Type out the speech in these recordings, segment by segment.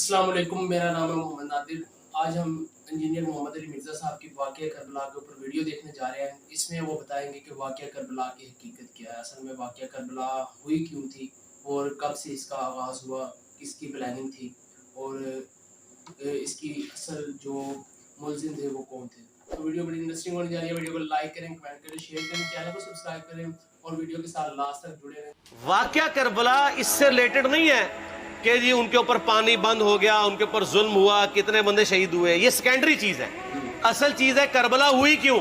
السلام علیکم، میرا نام ہے محمد نادر۔ آج ہم انجینئر محمد علی مرزا صاحب کی واقعہ کربلا کے اوپر ویڈیو دیکھنے جا رہے ہیں۔ اس میں وہ بتائیں گے کہ واقعہ کربلا کی حقیقت کیا ہے، اصل میں واقعہ کربلا ہوئی کیوں تھی اور کب سے اس کا آغاز ہوا، کس کی پلاننگ تھی اور اس کی اصل جو ملزم تھے وہ کون تھے۔ تو ویڈیو بڑی انٹرسٹنگ ہونے جا رہی ہے۔ ویڈیو کو لائک کریں، کمنٹ کریں، شیئر کریں، چینل کو سبسکرائب کریں اور ویڈیو کے ساتھ لاسٹ تک جڑے رہیں۔ واقعہ کربلا اس سے ریلیٹڈ نہیں ہے کہ جی ان کے اوپر پانی بند ہو گیا، ان کے اوپر ظلم ہوا، کتنے بندے شہید ہوئے، یہ سیکنڈری چیز ہے۔ اصل چیز ہے کربلا ہوئی کیوں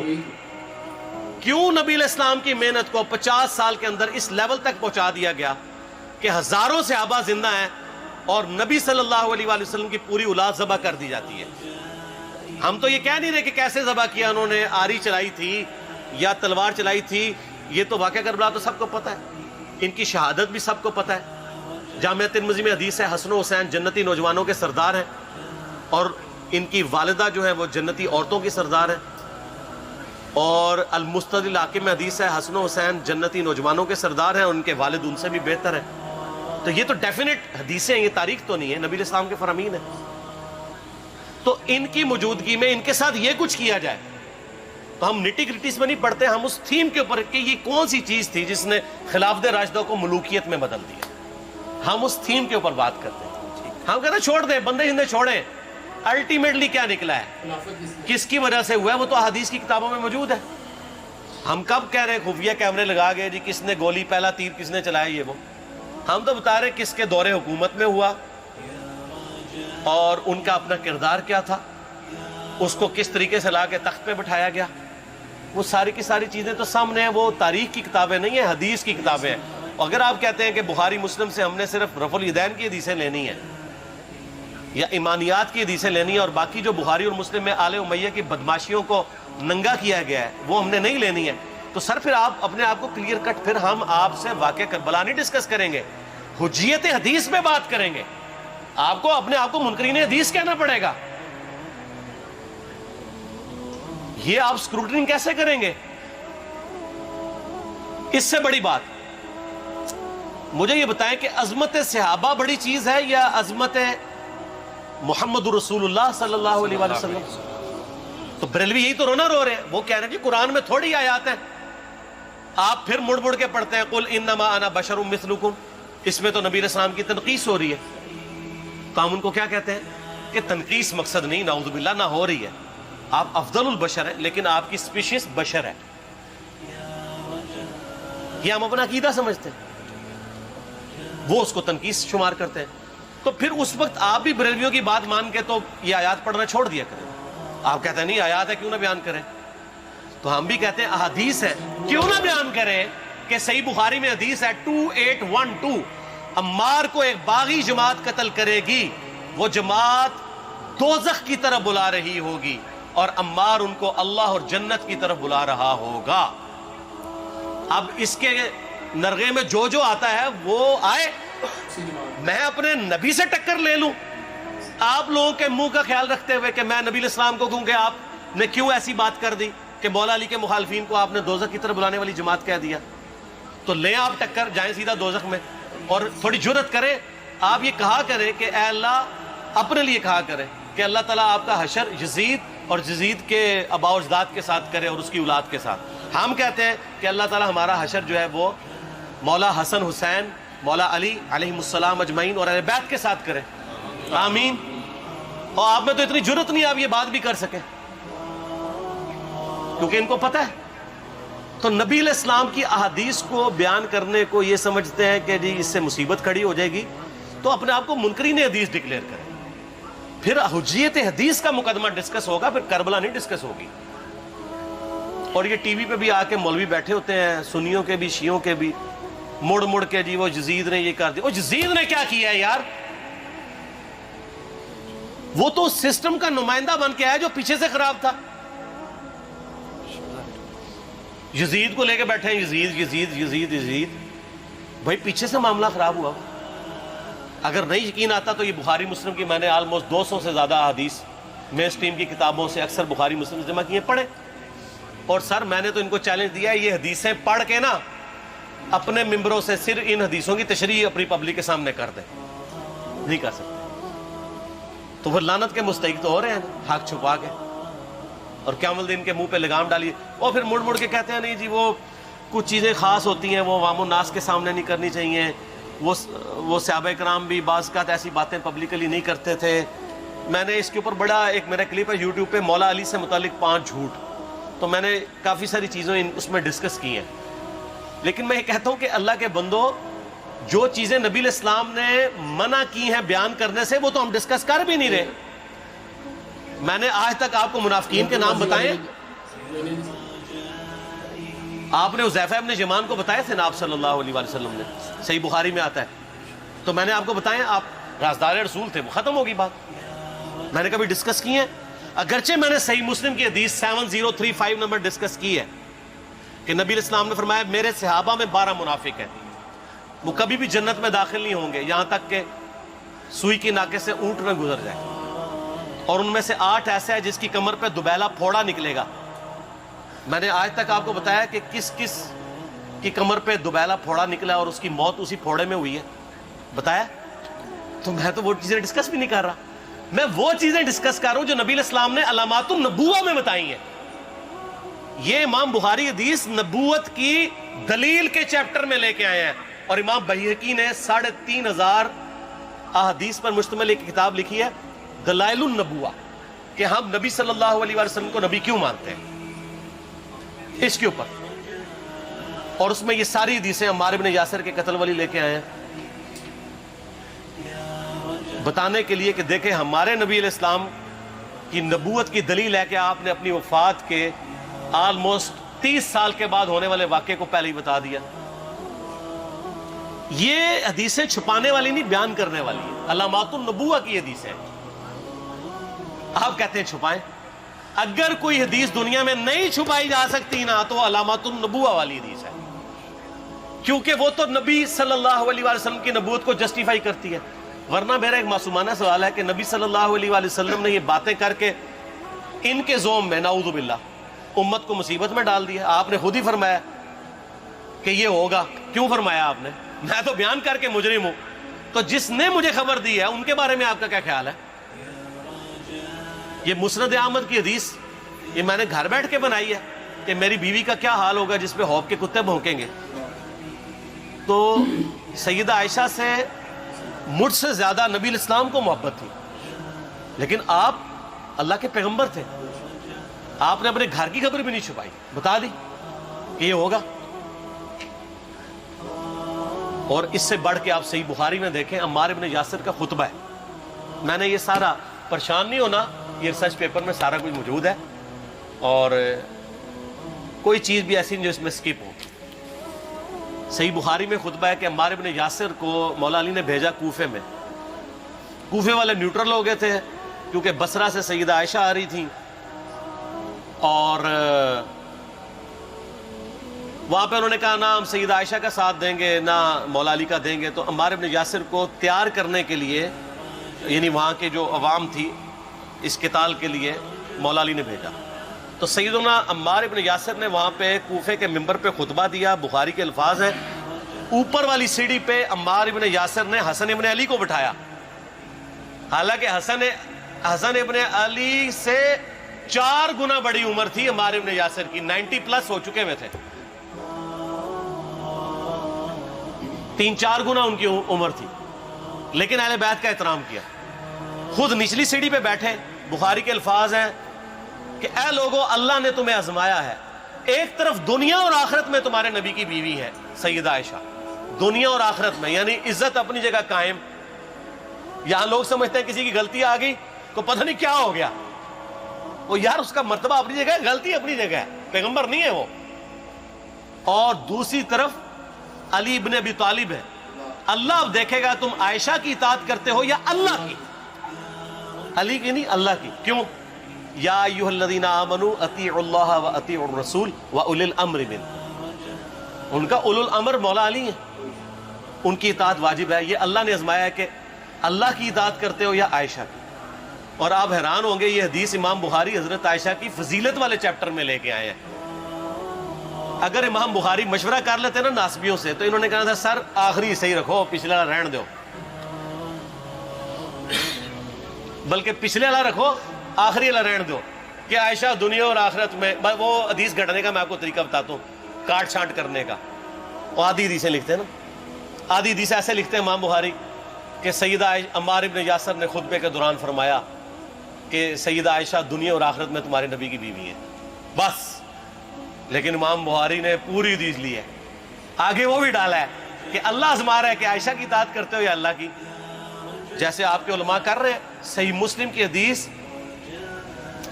نبی علیہ السلام کی محنت کو 50 سال کے اندر اس لیول تک پہنچا دیا گیا کہ ہزاروں صحابہ زندہ ہیں اور نبی صلی اللہ علیہ وآلہ وسلم کی پوری اولاد ذبح کر دی جاتی ہے۔ ہم تو یہ کہہ نہیں رہے کہ کیسے ذبح کیا، انہوں نے آری چلائی تھی یا تلوار چلائی تھی، یہ تو واقعہ کربلا تو سب کو پتہ ہے، ان کی شہادت بھی سب کو پتہ ہے۔ جامعہ ترمذی میں حدیث ہے حسن و حسین جنتی نوجوانوں کے سردار ہیں اور ان کی والدہ جو ہے وہ جنتی عورتوں کی سردار ہیں، اور المستدل حاکم میں حدیث ہے حسن و حسین جنتی نوجوانوں کے سردار ہیں اور ان کے والد ان سے بھی بہتر ہیں۔ تو یہ تو ڈیفینٹ حدیثیں ہیں، یہ تاریخ تو نہیں ہے، نبی علیہ السلام کے فرامین ہیں۔ تو ان کی موجودگی میں ان کے ساتھ یہ کچھ کیا جائے تو ہم نٹی گریٹیز میں نہیں پڑھتے، ہم اس تھیم کے اوپر کہ یہ کون سی چیز تھی جس نے خلافت راشدہ کو ملوکیت میں بدل دیا، ہم اس تھیم کے اوپر بات کرتے ہیں۔ ہم کہتے ہیں چھوڑ دیں، بندے ہندے چھوڑیں، الٹیمیٹلی کیا نکلا ہے، کس کی وجہ سے ہوا ہے، وہ تو احادیث کی کتابوں میں موجود ہے۔ ہم کب کہہ رہے ہیں خفیہ کیمرے لگا گئے جی کس نے گولی پہلا تیر کس نے چلایا، یہ وہ ہم تو بتا رہے کس کے دور حکومت میں ہوا اور ان کا اپنا کردار کیا تھا، اس کو کس طریقے سے لا کے تخت پہ بٹھایا گیا، وہ ساری کی ساری چیزیں تو سامنے ہیں۔ وہ تاریخ کی کتابیں نہیں ہیں، حدیث کی کتابیں ہیں۔ اگر آپ کہتے ہیں کہ بخاری مسلم سے ہم نے صرف رفع الیدین کی حدیثیں لینی ہیں یا ایمانیات کی حدیثیں لینی ہیں اور باقی جو بخاری اور مسلم میں آل امیہ کی بدماشیوں کو ننگا کیا گیا ہے وہ ہم نے نہیں لینی ہے، تو سر پھر آپ اپنے آپ کو کلیئر کٹ، پھر ہم آپ سے واقعہ کربلا نہیں ڈسکس کریں گے، حجیت حدیث میں بات کریں گے۔ آپ کو اپنے آپ کو منکرین حدیث کہنا پڑے گا، یہ آپ اسکروٹنگ کیسے کریں گے؟ اس سے بڑی بات مجھے یہ بتائیں کہ عظمت صحابہ بڑی چیز ہے یا عظمت محمد رسول اللہ صلی اللہ علیہ وآلہ وسلم؟ تو بریلوی یہی تو رونا رو رہے ہیں، وہ کہہ رہے ہیں کہ قرآن میں تھوڑی آیات ہیں، آپ پھر مڑ مڑ کے پڑھتے ہیں قل انما انا بشر مثلکم، اس میں تو نبی علیہ السلام کی تنقیص ہو رہی ہے۔ تو ہم ان کو کیا کہتے ہیں کہ تنقیص مقصد نہیں، نعوذ باللہ، نہ ہو رہی ہے، آپ افضل البشر ہیں لیکن آپ کی سپیشیز بشر ہے، یہ ہم اپنا عقیدہ سمجھتے ہیں، وہ اس کو تنقیص شمار کرتے ہیں۔ تو پھر اس وقت آپ بھی بریلویوں کی بات مان کے تو یہ آیات پڑھنا چھوڑ دیا کریں۔ آپ کہتے ہیں نہیں آیات ہے کیوں نہ بیان کریں، تو ہم بھی کہتے ہیں احادیث ہے کیوں نہ بیان کریں کہ صحیح بخاری میں حدیث ہے 2812 عمار کو ایک باغی جماعت قتل کرے گی، وہ جماعت دوزخ کی طرف بلا رہی ہوگی اور عمار ان کو اللہ اور جنت کی طرف بلا رہا ہوگا۔ اب اس کے نرغے میں جو جو آتا ہے وہ آئے، میں اپنے نبی سے ٹکر لے لوں آپ لوگوں کے منہ کا خیال رکھتے ہوئے کہ میں نبی علیہ السلام کو کہوں کہ آپ نے کیوں ایسی بات کر دی کہ مولا علی کے مخالفین کو آپ نے دوزخ کی طرف بلانے والی جماعت کہہ دیا، تو لیں آپ ٹکر، جائیں سیدھا دوزخ میں، اور تھوڑی جرت کریں، آپ یہ کہا کریں کہ اے اللہ، اپنے لیے کہا کریں کہ اللہ تعالیٰ آپ کا حشر یزید اور یزید کے آباء و اجداد کے ساتھ کرے اور اس کی اولاد کے ساتھ۔ ہم کہتے ہیں کہ اللہ تعالیٰ ہمارا حشر جو ہے وہ مولا حسن حسین، مولا علی علیہ السلام اجمعین اور اہل بیت کے ساتھ کرے، آمین۔ اور آپ میں تو اتنی جرت نہیں آپ یہ بات بھی کر سکیں کیونکہ ان کو پتہ ہے۔ تو نبی علیہ السلام کی احادیث کو بیان کرنے کو یہ سمجھتے ہیں کہ جی اس سے مصیبت کھڑی ہو جائے گی، تو اپنے آپ کو منکرین حدیث ڈکلیئر کریں، پھر حجیت حدیث کا مقدمہ ڈسکس ہوگا، پھر کربلا نہیں ڈسکس ہوگی۔ اور یہ ٹی وی پہ بھی آ کے مولوی بیٹھے ہوتے ہیں، سنیوں کے بھی شیعوں کے بھی، مڑ مڑ کے جی وہ یزید نے یہ کر دیا، وہ یزید نے کیا کیا ہے یار؟ وہ تو سسٹم کا نمائندہ بن کے آیا جو پیچھے سے خراب تھا۔ یزید کو لے کے بیٹھے ہیں، یزید یزید یزید یزید، بھائی پیچھے سے معاملہ خراب ہوا۔ اگر نہیں یقین آتا تو یہ بخاری مسلم کی میں نے آلموسٹ 200 سے زیادہ حدیث مین سٹریم کی کتابوں سے اکثر بخاری مسلم جمع کیے، پڑھے، اور سر میں نے تو ان کو چیلنج دیا ہے یہ حدیثیں پڑھ کے نا اپنے ممبروں سے صرف ان حدیثوں کی تشریح اپنی پبلک کے سامنے کر دیں، نہیں کر سکتے۔ تو پھر لعنت کے مستحق تو ہو رہے ہیں حق چھپا کے، اور قیامت الدین کے منہ پہ لگام ڈالیے، اور پھر مڑ مڑ کے کہتے ہیں نہیں جی وہ کچھ چیزیں خاص ہوتی ہیں وہ عوام الناس کے سامنے نہیں کرنی چاہیے، وہ صحابہ کرام بھی بعض اوقات ایسی باتیں پبلکلی نہیں کرتے تھے۔ میں نے اس کے اوپر بڑا ایک میرا کلپ ہے یوٹیوب پہ، مولا علی سے متعلق 5 جھوٹ، تو میں نے کافی ساری چیزیں اس میں ڈسکس کی ہیں۔ لیکن میں یہ کہتا ہوں کہ اللہ کے بندو، جو چیزیں نبی علیہ السلام نے منع کی ہیں بیان کرنے سے، وہ تو ہم ڈسکس کر بھی نہیں رہے۔ میں نے آج تک آپ کو منافقین کے نام بتائے؟ آپ نے حذیفہ ابن یمان کو بتائے تھے نا آپ صلی اللہ علیہ وسلم نے، صحیح بخاری میں آتا ہے، تو میں نے آپ کو بتایا، آپ رازدار رسول تھے، وہ ختم ہوگی بات۔ میں نے کبھی ڈسکس کی ہے؟ اگرچہ میں نے صحیح مسلم کی حدیث 7035 نمبر ڈسکس کی ہے کہ نبی علیہ السلام نے فرمایا میرے صحابہ میں 12 منافق ہیں، وہ کبھی بھی جنت میں داخل نہیں ہوں گے یہاں تک کہ سوئی کی ناکے سے اونٹ نہ گزر جائے، اور ان میں سے 8 ایسا ہے جس کی کمر پہ دوبیلا پھوڑا نکلے گا۔ میں نے آج تک آپ کو بتایا کہ کس کس کی کمر پہ دوبیلا پھوڑا نکلا اور اس کی موت اسی پھوڑے میں ہوئی ہے؟ بتایا؟ تو میں تو وہ چیزیں ڈسکس بھی نہیں کر رہا، میں وہ چیزیں ڈسکس کر رہا ہوں جو نبی علیہ السلام نے علامات النبوہ میں بتائی ہیں۔ یہ امام بخاری حدیث نبوت کی دلیل کے چیپٹر میں لے کے آئے ہیں، اور امام بہقی نے 3500 احادیث پر مشتمل ایک کتاب لکھی ہے دلائل النبوہ، کہ ہم نبی صلی اللہ علیہ وسلم کو نبی کیوں مانتے ہیں، اس کے اوپر، اور اس میں یہ ساری حدیثیں عمار بن یاسر کے قتل والی لے کے آئے ہیں، بتانے کے لیے کہ دیکھیں ہمارے نبی علیہ السلام کی نبوت کی دلیل ہے کہ آپ نے اپنی وفات کے آلموسٹ 30 سال کے بعد ہونے والے واقعے کو پہلے ہی بتا دیا۔ یہ حدیثیں چھپانے والی نہیں، بیان کرنے والی ہیں، علامات النبوہ کی حدیثیں۔ آپ کہتے ہیں چھپائیں، اگر کوئی حدیث دنیا میں نہیں چھپائی جا سکتی نا تو علامات النبوہ والی حدیث ہے، کیونکہ وہ تو نبی صلی اللہ علیہ وسلم کی نبوت کو جسٹیفائی کرتی ہے۔ ورنہ میرا ایک معصومانہ سوال ہے کہ نبی صلی اللہ علیہ وسلم نے یہ باتیں کر کے ان کے زوم میں نعوذ باللہ امت کو مصیبت میں ڈال دیا۔ آپ نے خود ہی فرمایا کہ یہ ہوگا، کیوں فرمایا آپ نے؟ میں تو بیان کر کے مجرم ہوں، تو جس نے مجھے خبر دی ہے ان کے بارے میں آپ کا کیا خیال ہے؟ یہ مسند احمد کی حدیث یہ میں نے گھر بیٹھ کے بنائی ہے کہ میری بیوی کا کیا حال ہوگا جس پہ خوف کے کتے بھونکیں گے۔ تو سیدہ عائشہ سے مجھ سے زیادہ نبی علیہ السلام کو محبت تھی، لیکن آپ اللہ کے پیغمبر تھے، آپ نے اپنے گھر کی خبر بھی نہیں چھپائی، بتا دی کہ یہ ہوگا۔ اور اس سے بڑھ کے آپ صحیح بخاری میں دیکھیں عمار بن یاسر کا خطبہ ہے، میں نے یہ سارا، پریشان نہیں ہونا، یہ ریسرچ پیپر میں سارا کچھ موجود ہے، اور کوئی چیز بھی ایسی نہیں جو اس میں سکپ ہو۔ صحیح بخاری میں خطبہ ہے کہ عمار بن یاسر کو مولا علی نے بھیجا کوفے میں، کوفے والے نیوٹرل ہو گئے تھے کیونکہ بصرہ سے سیدہ عائشہ آ رہی تھیں، اور وہاں پہ انہوں نے کہا نہ ہم سیدہ عائشہ کا ساتھ دیں گے نہ مولا علی کا دیں گے، تو عمار بن یاسر کو تیار کرنے کے لیے، یعنی وہاں کے جو عوام تھی اس قتال کے لیے، مولا علی نے بھیجا۔ تو سیدنا عمار بن یاسر نے وہاں پہ کوفے کے ممبر پہ خطبہ دیا، بخاری کے الفاظ ہیں، اوپر والی سیڑھی پہ عمار بن یاسر نے حسن ابن علی کو بٹھایا، حالانکہ حسن ابن علی سے 4 گنا بڑی عمر تھی عمار بن یاسر کی، 90 پلس ہو چکے ہوئے تھے، 3-4 گنا ان کی عمر تھی، لیکن اہل بیت کا احترام کیا، خود نچلی سیڑھی پہ بیٹھے۔ بخاری کے الفاظ ہیں کہ اے لوگو اللہ نے تمہیں آزمایا ہے، ایک طرف دنیا اور آخرت میں تمہارے نبی کی بیوی ہے سیدہ عائشہ، دنیا اور آخرت میں، یعنی عزت اپنی جگہ قائم۔ یہاں لوگ سمجھتے ہیں کسی کی غلطی آ گئی کو پتہ نہیں کیا ہو گیا، وہ یار اس کا مرتبہ اپنی جگہ ہے، غلطی اپنی جگہ ہے، پیغمبر نہیں ہے وہ۔ اور دوسری طرف علی ابن ابی طالب ہے، اللہ اب دیکھے گا تم عائشہ کی اطاعت کرتے ہو یا اللہ کی، علی کی نہیں اللہ کی۔ کیوں؟ یا ایھا الذین آمنوا اطیعوا اللہ و اطیعوا الرسول و اولی الامر منکم، ان کا اولو الامر مولا علی ہیں، ان کی اطاعت واجب ہے۔ یہ اللہ نے آزمایا ہے کہ اللہ کی اطاعت کرتے ہو یا عائشہ کی۔ اور آپ حیران ہوں گے یہ حدیث امام بخاری حضرت عائشہ کی فضیلت والے چیپٹر میں لے کے آئے ہیں۔ اگر امام بخاری مشورہ کر لیتے نا ناسبیوں سے تو انہوں نے کہا تھا سر آخری صحیح رکھو، پچھلا رہن دو۔ بلکہ پچھلے والا رکھو, آخری والا رہن دو کہ عائشہ دنیا اور آخرت میں. وہ حدیث گھڑنے کا میں آپ کو طریقہ بتاتا ہوں, کاٹ چھانٹ کرنے کا. وہ آدھی حدیثیں لکھتے ہیں نا, آدھی حدیث ایسے لکھتے ہیں امام بخاری کہ سیدہ عمار ابن یاسر نے خطبے کے دوران فرمایا کہ سیدہ عائشہ دنیا اور آخرت میں تمہارے نبی کی بیوی ہے, بس. لیکن امام بخاری نے پوری حدیث لی ہے, آگے وہ بھی ڈالا ہے کہ اللہ آزما رہا ہے کہ عائشہ کی اطاعت کرتے ہو یا اللہ کی, جیسے آپ کے علماء کر رہے ہیں. صحیح مسلم کی حدیث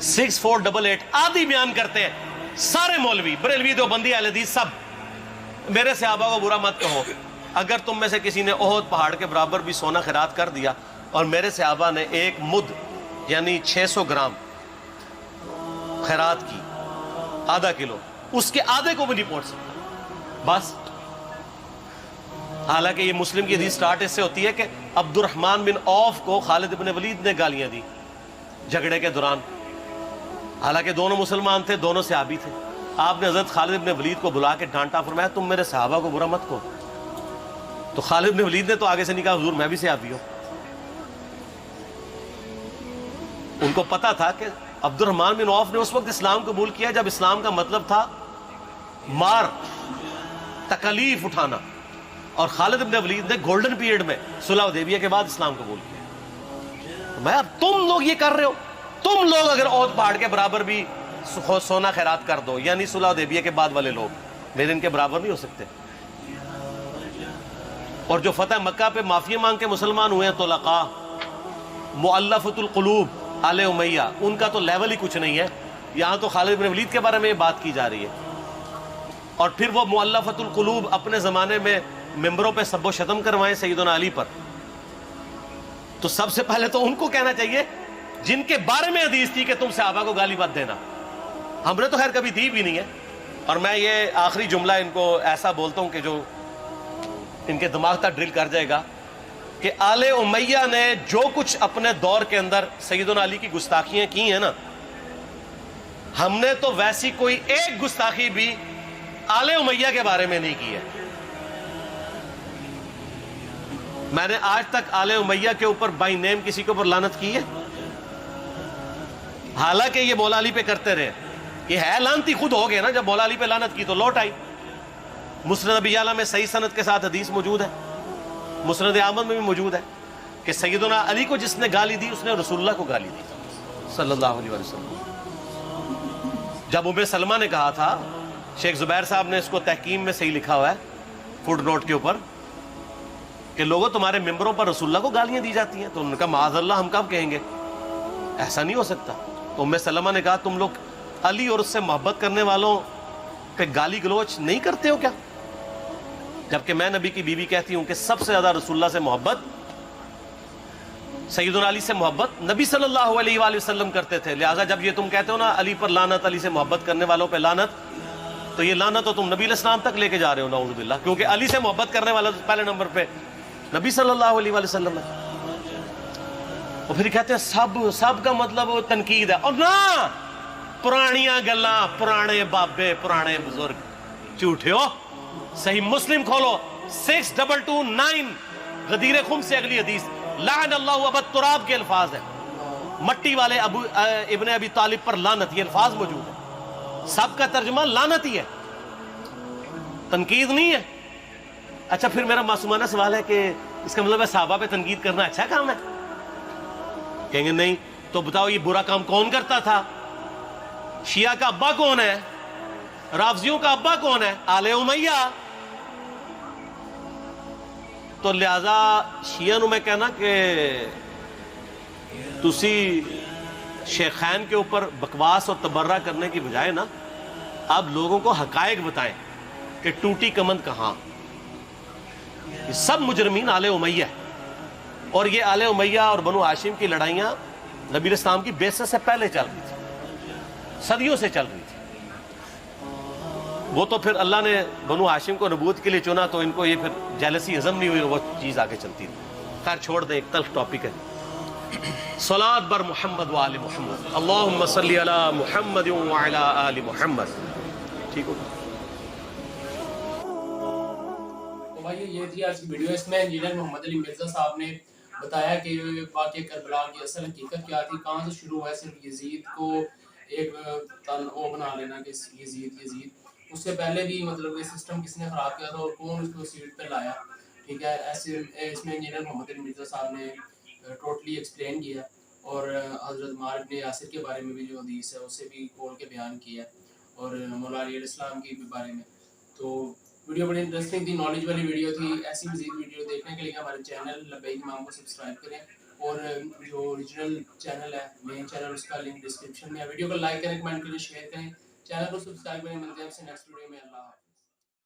6488 آدھی بیان کرتے ہیں سارے مولوی, بریلوی, دیوبندی, اہل حدیث سب. میرے صحابہ کو برا مت کہو, اگر تم میں سے کسی نے احد پہاڑ کے برابر بھی سونا خیرات کر دیا اور میرے صحابہ نے 1 مد یعنی 600 گرام خیرات کی, آدھا کلو, اس کے آدھے کو بھی نہیں پہنچ سکتا, بس. حالانکہ یہ مسلم کی حدیث سٹارٹ اس سے ہوتی ہے کہ عبد الرحمن بن عوف کو خالد بن ولید نے گالیاں دی جھگڑے کے دوران, حالانکہ دونوں مسلمان تھے, دونوں صحابی تھے. آپ نے حضرت خالد بن ولید کو بلا کے ڈانٹا, فرمایا تم میرے صحابہ کو برا مت کہو. تو خالد بن ولید نے تو آگے سے نہیں کہا حضور میں بھی صحابی ہوں. ان کو پتا تھا کہ عبد الرحمن بن عوف نے اس وقت اسلام قبول کیا جب اسلام کا مطلب تھا مار, تکلیف اٹھانا, اور خالد بن ولید نے گولڈن پیریڈ میں صلح حدیبیہ کے بعد اسلام قبول کیا. میں اب تم لوگ یہ کر رہے ہو, تم لوگ اگر احد پہاڑ کے برابر بھی سونا خیرات کر دو, یعنی صلح حدیبیہ کے بعد والے لوگ میرے ان کے برابر نہیں ہو سکتے. اور جو فتح مکہ پہ معافی مانگ کے مسلمان ہوئے ہیں طلقاء, مؤلفۃ القلوب, آل امیہ, ان کا تو لیول ہی کچھ نہیں ہے. یہاں تو خالد بن ولید کے بارے میں یہ بات کی جا رہی ہے. اور پھر وہ مؤلفۃ القلوب اپنے زمانے میں ممبروں پہ سب و شتم کروائیں سیدنا علی پر, تو سب سے پہلے تو ان کو کہنا چاہیے جن کے بارے میں حدیث تھی کہ تم صحابہ کو گالی مت دینا. ہم نے تو خیر کبھی دی بھی نہیں ہے. اور میں یہ آخری جملہ ان کو ایسا بولتا ہوں کہ جو ان کے دماغ تک ڈرل کر جائے گا کہ آل امیہ نے جو کچھ اپنے دور کے اندر سیدنا علی کی گستاخیاں کی ہیں نا, ہم نے تو ویسی کوئی ایک گستاخی بھی آل امیہ کے بارے میں نہیں کی ہے. میں نے آج تک آل امیہ کے اوپر بائی نیم کسی کے اوپر لعنت کی ہے؟ حالانکہ یہ مولا علی پہ کرتے رہے. یہ ہے لعنتی خود ہو گئے نا, جب مولا علی پہ لعنت کی تو لوٹ آئی. مسند ابی یعلا میں صحیح سند کے ساتھ حدیث موجود ہے, مسند احمد میں بھی موجود ہے کہ سیدنا علی کو جس نے گالی دی اس نے رسول اللہ کو گالی دی صلی اللہ علیہ وسلم. جب ام سلمہ نے کہا تھا, شیخ زبیر صاحب نے اس کو تحکیم میں صحیح لکھا ہوا ہے فوٹ نوٹ کے اوپر, کہ لوگوں تمہارے ممبروں پر رسول اللہ کو گالیاں دی جاتی ہیں, تو انہوں نے کہا معاذ اللہ, ہم کب کہیں گے, ایسا نہیں ہو سکتا. تو ام سلمہ نے کہا تم لوگ علی اور اس سے محبت کرنے والوں پہ گالی گلوچ نہیں کرتے ہو کیا؟ جبکہ میں نبی کی بیوی کہتی ہوں کہ سب سے زیادہ رسول اللہ سے محبت, سیدنا علی سے محبت نبی صلی اللہ علیہ وآلہ وسلم کرتے تھے. لہٰذا جب یہ تم کہتے ہو نا علی پر لعنت, علی سے محبت کرنے والوں پہ لعنت, تو یہ لعنت تو تم نبی علیہ السلام تک لے کے جا رہے ہو نعوذ باللہ, کیونکہ علی سے محبت کرنے والا پہلے نمبر پہ نبی صلی اللہ علیہ وآلہ وسلم ہے. اور پھر کہتے ہیں سب کا مطلب وہ تنقید ہے. اور نہ, پرانیاں گلاں, پرانے بابے, پرانے بزرگ, جھوٹے ہو. صحیح مسلم کھولو 6229 غدیر خم سے اگلی حدیث, لعن اللہ ابا تراب کے الفاظ ہیں, مٹی والے ابن ابی طالب پر لعنت, یہ الفاظ موجود ہیں. سب کا ترجمہ لعنت ہی ہے, تنقید نہیں ہے. اچھا پھر میرا معصومانہ سوال ہے کہ اس کا مطلب ہے صحابہ پہ تنقید کرنا اچھا کام ہے؟ کہیں گے نہیں. تو بتاؤ یہ برا کام کون کرتا تھا؟ شیعہ کا ابا کون ہے؟ رافضیوں کا ابا کون ہے؟ آل امیہ. تو لہذا شیعہ نو میں کہنا کہ تسی شیخین کے اوپر بکواس اور تبرہ کرنے کی بجائے نا, آپ لوگوں کو حقائق بتائیں کہ ٹوٹی کمند کہاں. یہ سب مجرمین آل امیہ ہے, اور یہ آل امیہ اور بنو ہاشم کی لڑائیاں نبی اسلام کی بعثت سے پہلے چل رہی تھی, صدیوں سے چل رہی تھی. وہ تو پھر اللہ نے بنو ہاشم کو نبوت کے لیے چنا, تو ان کو یہ پھر جیلسی ہضم نہیں ہوئی, وہ چیز آگے چلتی تھی. خیر چھوڑ دیں, ایک تلخ ٹاپک ہے. صلاۃ بر محمد و آل محمد, اللہم صلی علی محمد و علی آل محمد. ٹھیک ہو بھائی یہ تھی آج کی ویڈیو. اس میں انجینئر محمد علی مرزا صاحب نے بتایا کہ واقعہ کربلا کی اصل حقیقت کیا تھی, کہاں سے شروع ہوا ہے صرف یزید کو ایک وہ بنا لینا کہ یزید اس سے پہلے بھی مطلب یہ سسٹم کس نے خراب کیا تھا اور کون اس کو سیٹ پہ لایا. ٹھیک ہے, ایسے اس میں انجینئر محمد علی مرزا صاحب نے ٹوٹلی ایکسپلین کیا, اور حضرت عمار بن یاسر کے بارے میں بھی جو حدیث ہے اسے بھی کھول کے بیان کیا, اور مولا علی علیہ السلام کی بارے میں. تو ویڈیو بڑی انٹرسٹنگ تھی, نالج والی ویڈیو تھی. ایسی مزید ویڈیو دیکھنے کے لیے ہمارے چینل لبیک امام کو سبسکرائب کریں, اور جو اوریجنل چینل ہے مین چینل اس کا لنک ڈسکرپشن میں ہے. ویڈیو کو لائک کریں, کمنٹ کریں, شیئر کریں, چینل کو سبسکرائب کریں. ملتے ہیں آپ سے نیکسٹ ویڈیو میں. اللہ حافظ.